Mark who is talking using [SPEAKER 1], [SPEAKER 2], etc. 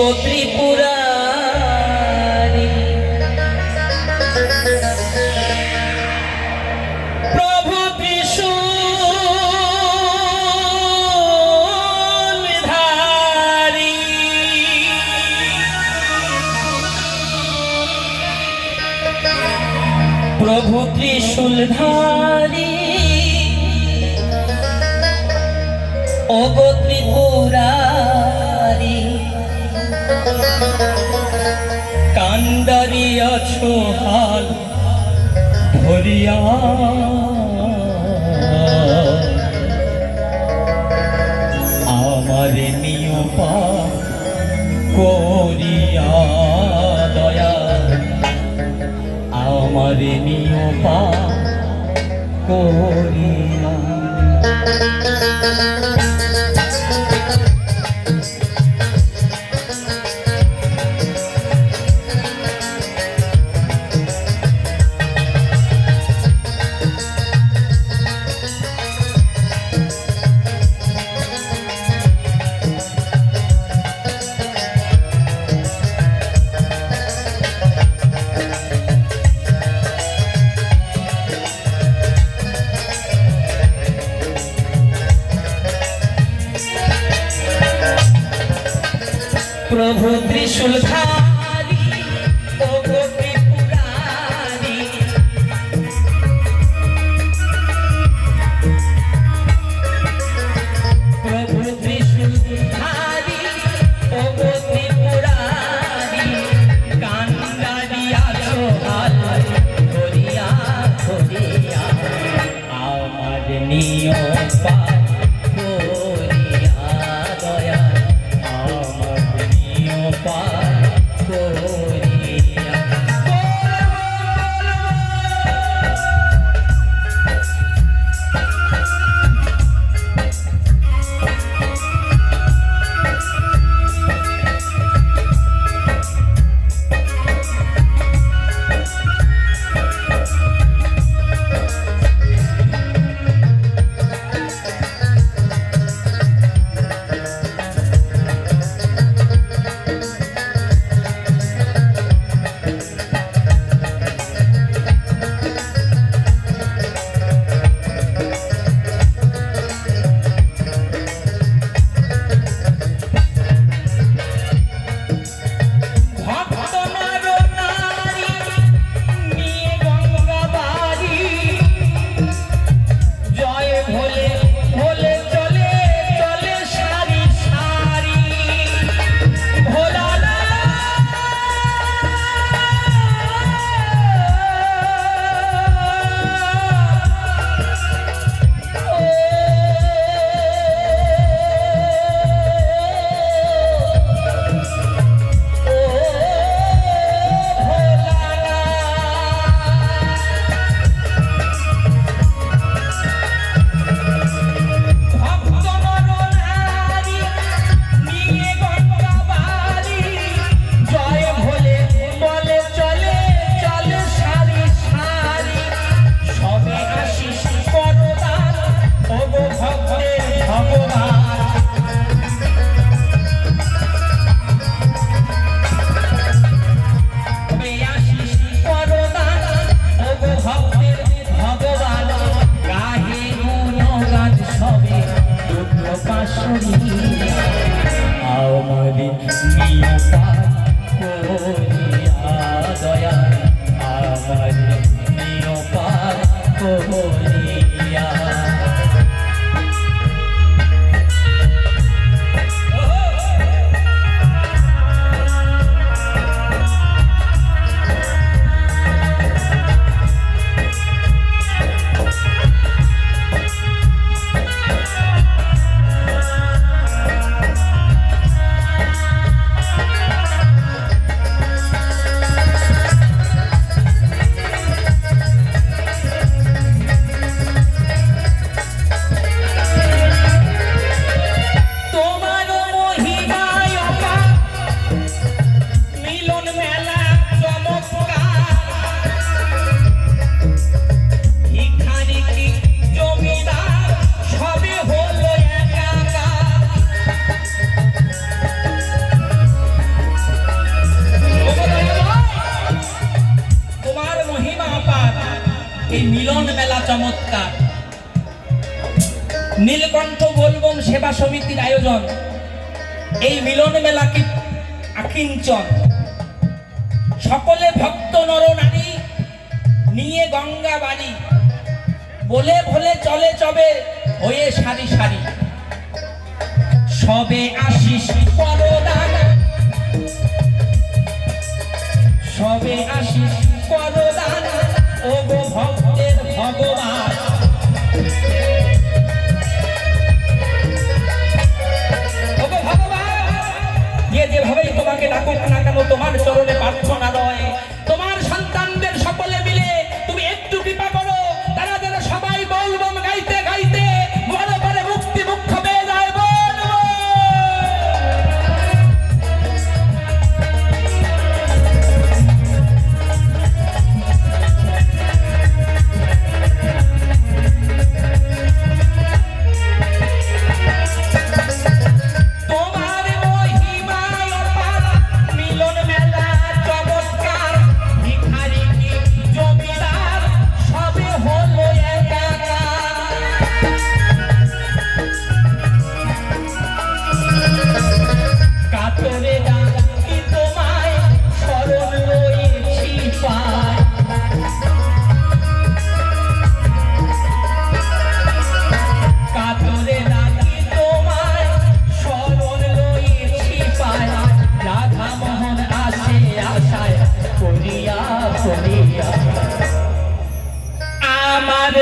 [SPEAKER 1] গো ত্রিপুরারি প্রভু ত্রিশূলধারী প্রভু ত্রিশূলধারী ও গো ত্রিপুরারি কান্দারিয়াছ হাল ধরিয়া আমার নিয়পা করিয়া দয়া আমার নিয়পা করিয়া প্রভু ত্রিশূলধারী ও গো ত্রিপুরারি প্রভু ত্রিশূলধারী ও গো ত্রিপুরারি কান্দারিয়াছ হাল ধরিয়া ধরিয়া আমার নিয়পা করিয়া দয়া এই মিলন মেলা চমৎকার। নীলকণ্ঠ বোলবম সেবা সমিতির আয়োজন এই মিলন মেলা কি আকিঞ্চন। সকলে ভক্ত নর নারী নিয়ে গঙ্গা বাড়ি, বলে ভোলে চলে চবে হয়ে সারি সারি। সবে আশিস পরদান, সবে আশিস পরদান, ও গো ভক্তের ভগবান। ও গো ভগবান, যেভাবেই তোমাকে ডাকুক না কেন তোমার চরণে প্রার্থনা রয়, তোমার সন্তানদের সকলে মিলে তুমি একটু কৃপা করো, তারা যেন সবাই বলবম গাইতে গাইতে বড় বড় মুক্তি মুখ্য পেয়ে যায়। আমার